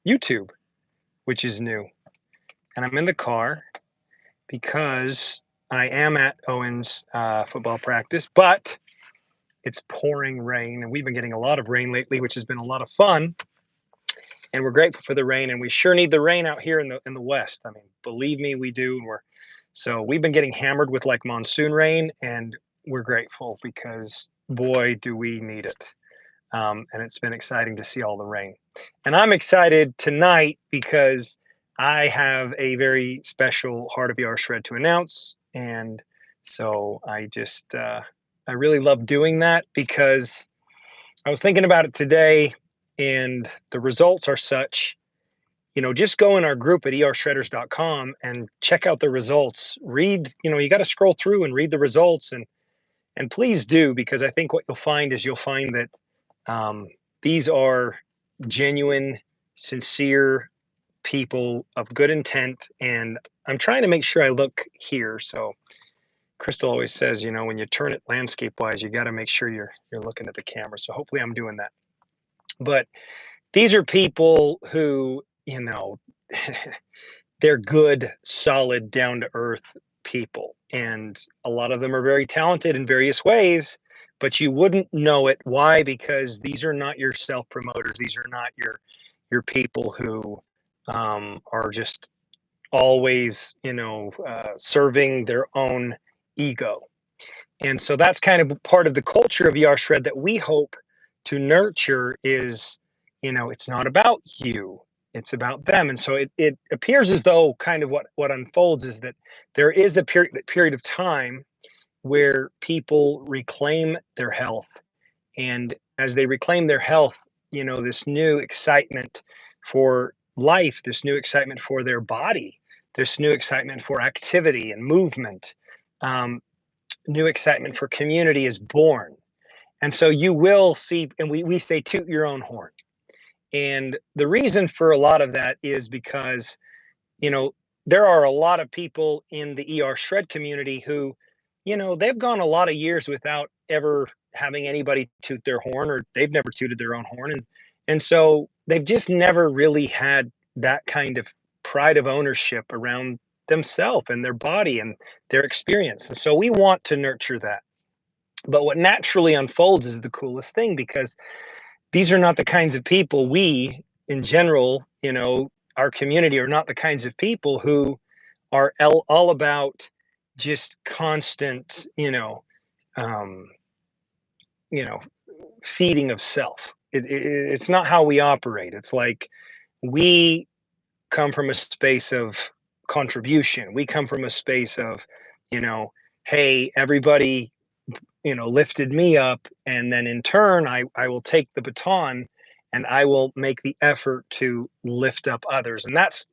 YouTube, which is new. And I'm in the car because I am at Owen's football practice, but it's pouring rain, and we've been getting a lot of rain lately, which has been a lot of fun. And we're grateful for the rain, and we sure need the rain out here in the West. I mean, believe me, we do. And we've been getting hammered with like monsoon rain, and we're grateful because boy, do we need it. And it's been exciting to see all the rain. And I'm excited tonight because I have a very special Heart of ER shred to announce. And so I really love doing that because I was thinking about it today, and the results are such. Just go in our group at ershredders.com and check out the results. Read, you got to scroll through and read the results, and please do, because I think what you'll find that um, these are genuine, sincere people of good intent, and I'm trying to make sure I look here. So Crystal always says, when you turn it landscape wise, you got to make sure you're looking at the camera. So hopefully I'm doing that. But these are people who, they're good, solid, down to earth people. And a lot of them are very talented in various ways, but you wouldn't know it. Why? Because these are not your self promoters. These are not your people who are just always, serving their own ego. And so that's kind of part of the culture of ER Shred that we hope to nurture is, it's not about you, it's about them. And so it appears as though kind of what unfolds is that there is a period of time where people reclaim their health. And as they reclaim their health, this new excitement for life, this new excitement for their body, this new excitement for activity and movement, um, new excitement for community is born. And so you will see, and we say toot your own horn. And the reason for a lot of that is because, you know, there are a lot of people in the ER shred community who, they've gone a lot of years without ever having anybody toot their horn, or they've never tooted their own horn. And so they've just never really had that kind of pride of ownership around themselves and their body and their experience. And so we want to nurture that. But what naturally unfolds is the coolest thing, because these are not the kinds of people we, in general, our community are not the kinds of people who are all about just constant, um, you know, feeding of self. It's not how we operate. It's like we come from a space of contribution. We come from a space of, you know, hey, everybody, lifted me up, and then in turn I will take the baton and I will make the effort to lift up others. And that's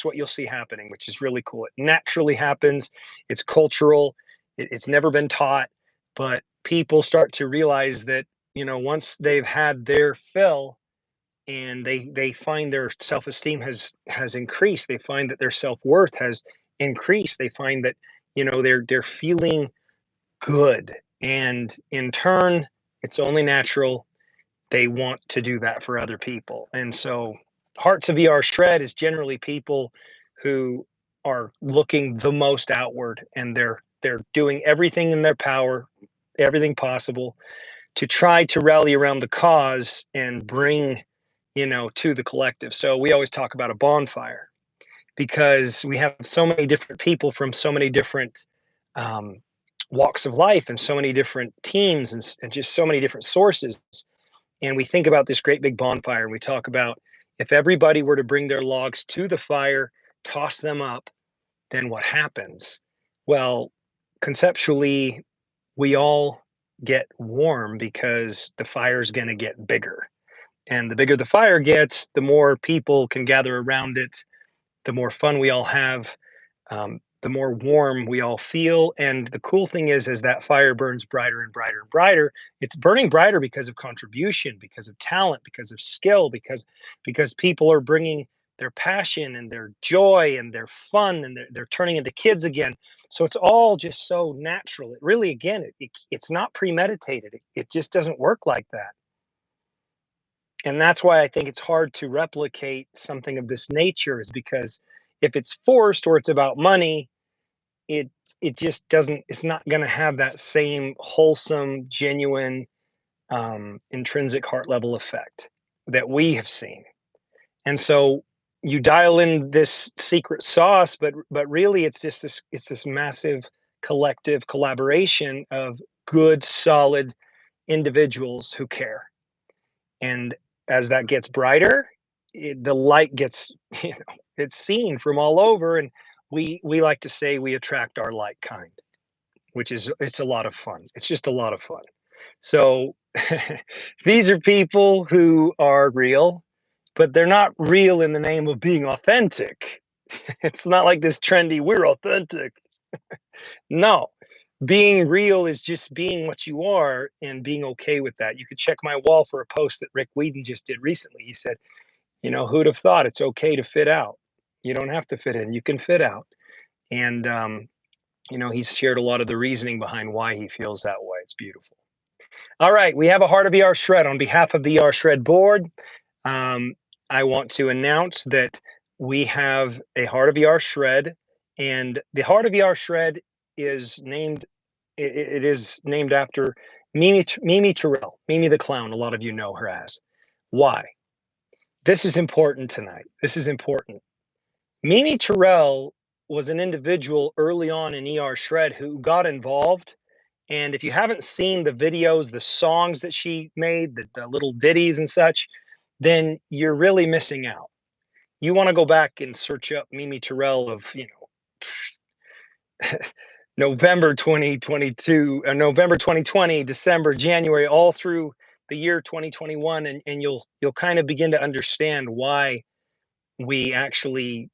what you'll see happening, which is really cool. It naturally happens. It's cultural. It's never been taught, but people start to realize that, once they've had their fill, and they find their self-esteem has increased, they find that their self-worth has increased, they find that, they're feeling good. And in turn, it's only natural they want to do that for other people. And so, Hearts of ER Shred is generally people who are looking the most outward, and they're doing everything in their power, everything possible to try to rally around the cause and bring, to the collective. So we always talk about a bonfire because we have so many different people from so many different um, walks of life and so many different teams, and just so many different sources. And we think about this great big bonfire, and we talk about, if everybody were to bring their logs to the fire, toss them up, then what happens? Well, conceptually, we all get warm because the fire is going to get bigger. And the bigger the fire gets, the more people can gather around it, the more fun we all have, the more warm we all feel. And the cool thing is, as that fire burns brighter and brighter and brighter, it's burning brighter because of contribution, because of talent, because of skill, because people are bringing their passion and their joy and their fun, and they're turning into kids again. So it's all just so natural. It really, again, it's not premeditated. It just doesn't work like that. And that's why I think it's hard to replicate something of this nature, is because if it's forced or it's about money, it it just doesn't, it's not going to have that same wholesome, genuine, intrinsic heart level effect that we have seen. And so you dial in this secret sauce, but really it's just this, it's this massive collective collaboration of good, solid individuals who care. And as that gets brighter, the light gets, you know, it's seen from all over, and we like to say we attract our like kind, which is, it's a lot of fun. It's just a lot of fun. So these are people who are real, but they're not real in the name of being authentic. It's not like this trendy, we're authentic. No, being real is just being what you are and being okay with that. You could check my wall for a post that Rick Whedon just did recently. He said, you know, who'd have thought it's okay to fit out? You don't have to fit in, you can fit out. And, you know, he's shared a lot of the reasoning behind why he feels that way. It's beautiful. All right, we have a Heart of ER Shred. On behalf of the ER Shred board, um, I want to announce that we have a Heart of ER Shred, and the Heart of ER Shred is named, it is named after Mimi Terrell, Mimi the Clown, a lot of you know her as. Why? This is important tonight. This is important. Mimi Terrell was an individual early on in ER Shred who got involved. And if you haven't seen the videos, the songs that she made, the little ditties and such, then you're really missing out. You want to go back and search up Mimi Terrell of, you know, November 2022, November 2020, December, January, all through the year 2021, and you'll kind of begin to understand why we actually,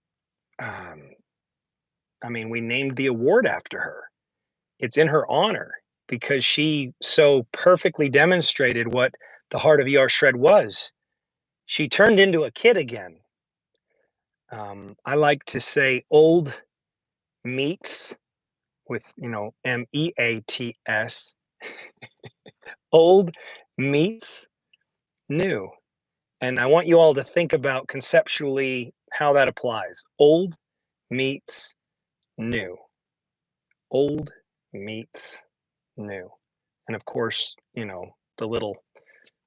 um, I mean, we named the award after her. It's in her honor because she so perfectly demonstrated what the Heart of ER Shred was. She turned into a kid again. I like to say old meets with, you know, MEATS. Old meets new. And I want you all to think about conceptually how that applies. Old meets new. Old meets new. And of course, you know, the little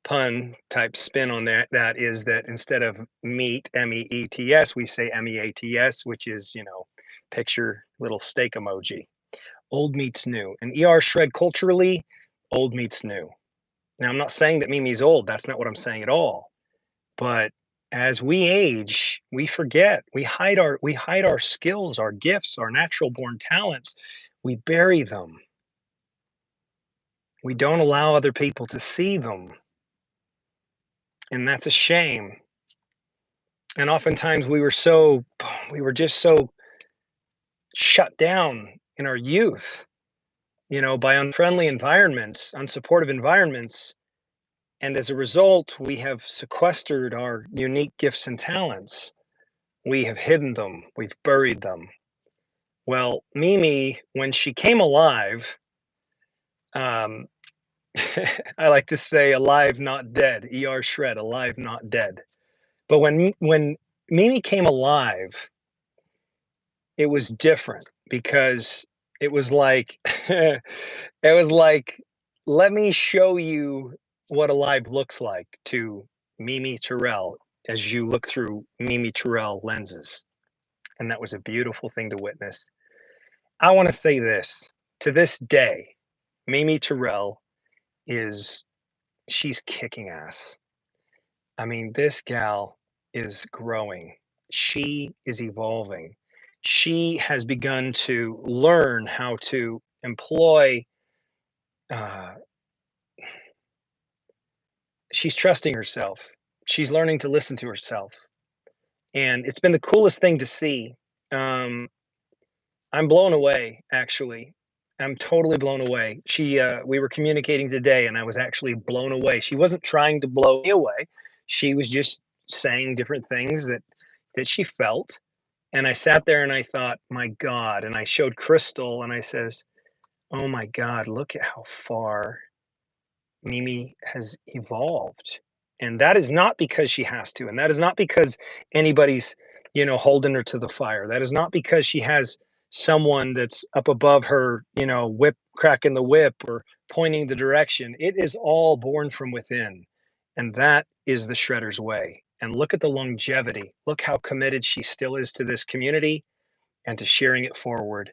pun type spin on that is that instead of meat, MEETS, we say MEATS, which is, you know, picture little steak emoji. Old meets new. And ER Shred culturally, old meets new. Now, I'm not saying that Mimi's old. That's not what I'm saying at all. But as we age, we forget. We hide our skills, our gifts, our natural born talents. We bury them. We don't allow other people to see them. And that's a shame. And oftentimes we were just so shut down in our youth, you know, by unfriendly environments, unsupportive environments. And as a result, we have sequestered our unique gifts and talents. We have hidden them, we've buried them. Well, Mimi, when she came alive, um, I like to say alive, not dead. ER Shred, alive, not dead. But when Mimi came alive, it was different because it was like it was like, let me show you what alive looks like to Mimi Terrell as you look through Mimi Terrell lenses. And that was a beautiful thing to witness. I want to say this, to this day, Mimi Terrell is, she's kicking ass. I mean, this gal is growing. She is evolving. She has begun to learn how to employ, uh, she's trusting herself. She's learning to listen to herself. And it's been the coolest thing to see. Um, I'm blown away, actually. I'm totally blown away. We were communicating today, and I was actually blown away. She wasn't trying to blow me away. She was just saying different things that she felt. And I sat there and I thought, my God. And I showed Crystal and I says, oh my God, look at how far Mimi has evolved. And that is not because she has to, and that is not because anybody's, holding her to the fire. That is not because she has someone that's up above her, whip cracking the whip or pointing the direction. It is all born from within. And that is the shredder's way. And look at the longevity. Look how committed she still is to this community and to sharing it forward.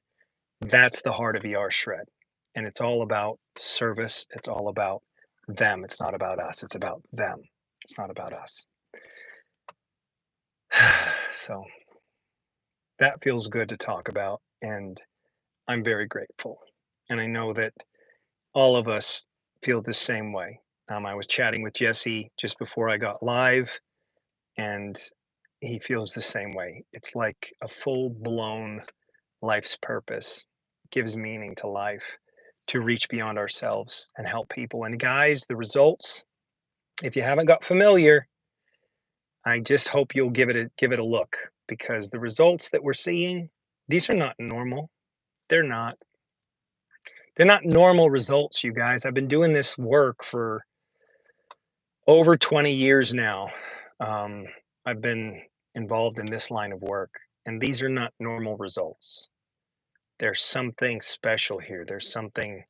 That's the heart of ER Shred. And it's all about service. It's all about them. It's not about us. It's about them. It's not about us. So that feels good to talk about. And I'm very grateful. And I know that all of us feel the same way. I was chatting with Jesse just before I got live, and he feels the same way. It's like a full blown life's purpose, gives meaning to life, to reach beyond ourselves and help people. And guys, the results, if you haven't got familiar, I just hope you'll give it a look, because the results that we're seeing, these are not normal. They're not. They're not normal results, you guys. I've been doing this work for over 20 years now. Um, I've been involved in this line of work, and these are not normal results. There's something special here. There's something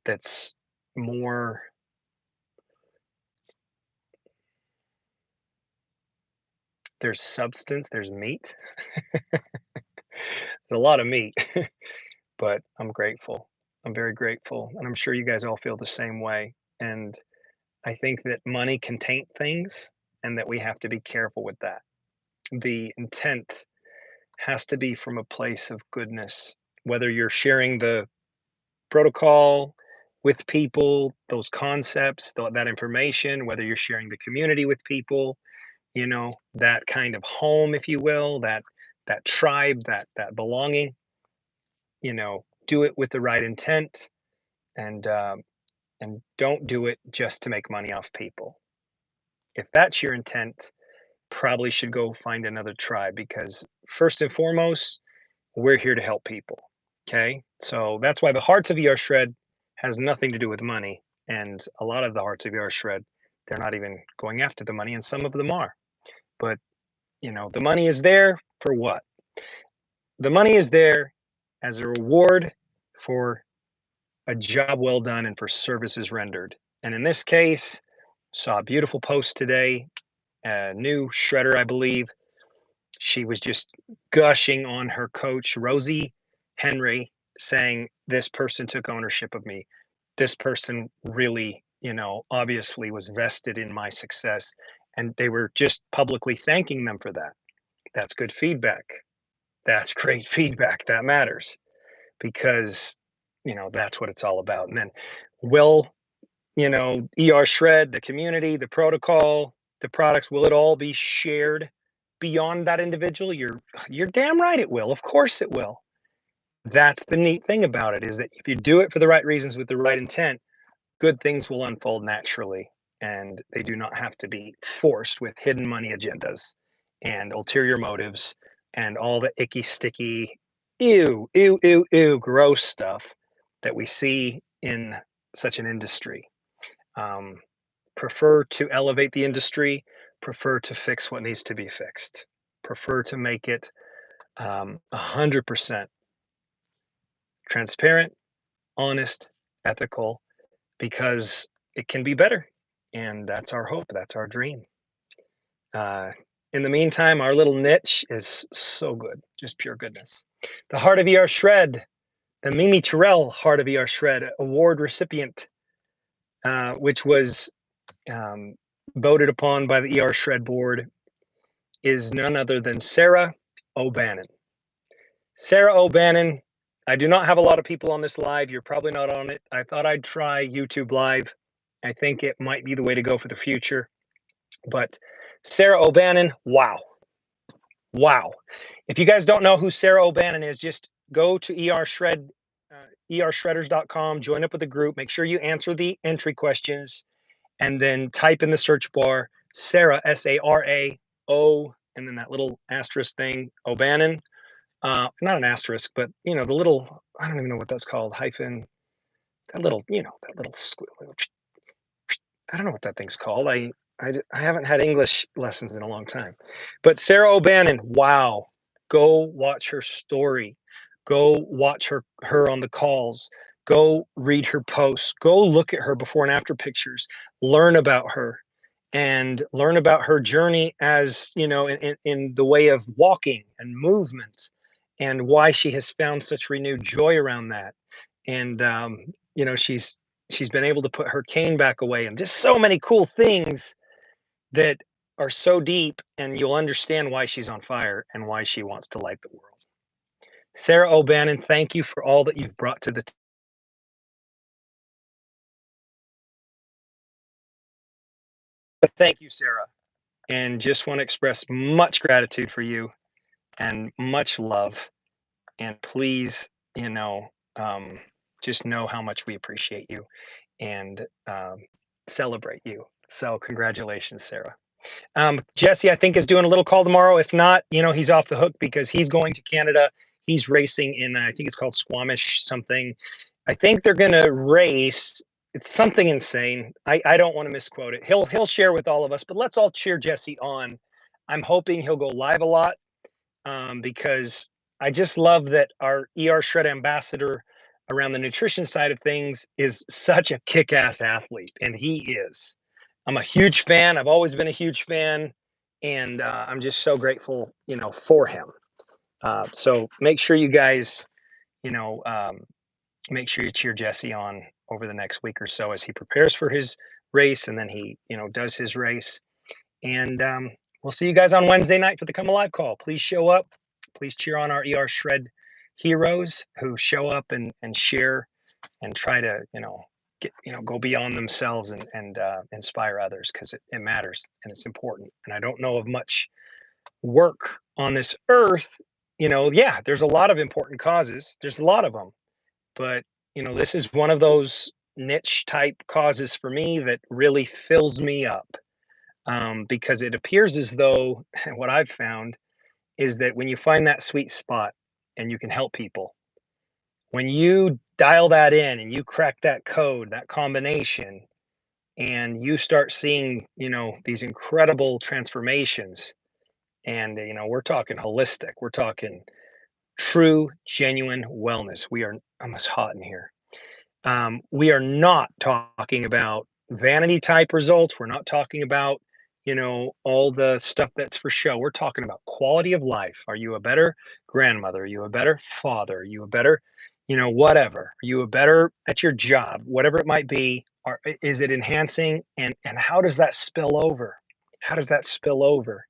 that's more. There's substance, there's meat. There's a lot of meat, but I'm grateful. I'm very grateful, and I'm sure you guys all feel the same way. And I think that money can taint things, and that we have to be careful with that. The intent has to be from a place of goodness, whether you're sharing the protocol with people, those concepts, that information, whether you're sharing the community with people, that kind of home, if you will, that tribe, that belonging, do it with the right intent, and don't do it just to make money off people. If that's your intent, probably should go find another tribe, because first and foremost, we're here to help people. Okay. So that's why the Hearts of ER Shred has nothing to do with money. And a lot of the Hearts of ER Shred, they're not even going after the money, and some of them are. But, the money is there for what? The money is there as a reward for a job well done and for services rendered. And in this case, saw a beautiful post today, a new shredder, I believe. She was just gushing on her coach, Rosie Henry, saying, "This person took ownership of me. This person really, obviously was vested in my success." And they were just publicly thanking them for that. That's good feedback. That's great feedback. That matters, because, that's what it's all about. And then, will, ER Shred, the community, the protocol, the products, will it all be shared beyond that individual? You're damn right it will. Of course it will. That's the neat thing about it, is that if you do it for the right reasons with the right intent, good things will unfold naturally, and they do not have to be forced with hidden money agendas and ulterior motives and all the icky, sticky, ew, ew, ew, ew, gross stuff that we see in such an industry. Um, Prefer to elevate the industry, prefer to fix what needs to be fixed, prefer to make it 100% transparent, honest, ethical, because it can be better. And that's our hope. That's our dream. Uh, in the meantime, our little niche is so good, just pure goodness. The Heart of ER Shred, the Mimi Terrell Heart of ER Shred award recipient, which was um, voted upon by the ER Shred board, is none other than Sarah O'Bannon. Sarah O'Bannon, I do not have a lot of people on this live. You're probably not on it. I thought I'd try YouTube Live. I think it might be the way to go for the future. But Sarah O'Bannon, wow. Wow. If you guys don't know who Sarah O'Bannon is, just go to ershredders.com, join up with the group, make sure you answer the entry questions, and then type in the search bar Sarah, Sarao, and then that little asterisk thing, O'Bannon. Not an asterisk, but the little, I don't even know what that's called, hyphen, that little, that little, I don't know what that thing's called. I haven't had English lessons in a long time. But Sarah O'Bannon, wow. Go watch her story. Go watch her on the calls. Go read her posts. Go look at her before and after pictures. Learn about her and learn about her journey as, in the way of walking and movement and why she has found such renewed joy around that. And she's been able to put her cane back away and just so many cool things that are so deep, and you'll understand why she's on fire and why she wants to light the world. Sarah O'Bannon, thank you for all that you've brought to the thank you, Sarah. And just want to express much gratitude for you and much love. And please, um, just know how much we appreciate you and celebrate you. So, congratulations, Sarah. Jesse, I think, is doing a little call tomorrow. If not, he's off the hook because he's going to Canada. He's racing in, I think it's called Squamish something. I think they're going to race. It's something insane. I don't want to misquote it. He'll share with all of us, but let's all cheer Jesse on. I'm hoping he'll go live a lot because I just love that our ER Shred ambassador around the nutrition side of things is such a kick-ass athlete, and he is. I'm a huge fan. I've always been a huge fan, and I'm just so grateful, for him. So make sure you guys, you know, um, make sure you cheer Jesse on over the next week or so as he prepares for his race, and then he, does his race. And we'll see you guys on Wednesday night for the Come Alive call. Please show up. Please cheer on our ER Shred heroes who show up and share and try to, get, go beyond themselves and inspire others because it matters and it's important. And I don't know of much work on this earth. Yeah, there's a lot of important causes. There's a lot of them, but this is one of those niche type causes for me that really fills me up because it appears as though what I've found is that when you find that sweet spot and you can help people, when you dial that in and you crack that code, that combination, and you start seeing, these incredible transformations, and, we're talking holistic, we're talking true, genuine wellness. We are almost hot in here. We are not talking about vanity type results. We're not talking about, all the stuff that's for show. We're talking about quality of life. Are you a better grandmother? Are you a better father? Are you a better, whatever? Are you a better at your job? Whatever it might be. Is it enhancing? And how does that spill over? How does that spill over?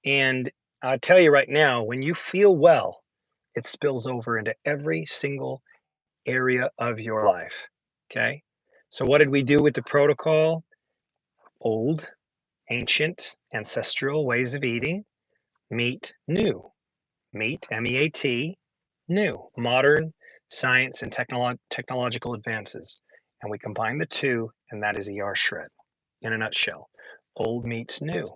And I'll tell you right now, when you feel well, it spills over into every single area of your life. Okay. So, what did we do with the protocol? Old, ancient, ancestral ways of eating meet new. Meet, M E A T, new. Modern science and technological advances. And we combine the two, and that is ER Shred in a nutshell. Old meets new.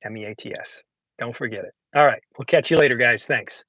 MEATS. Don't forget it. All right. We'll catch you later, guys. Thanks.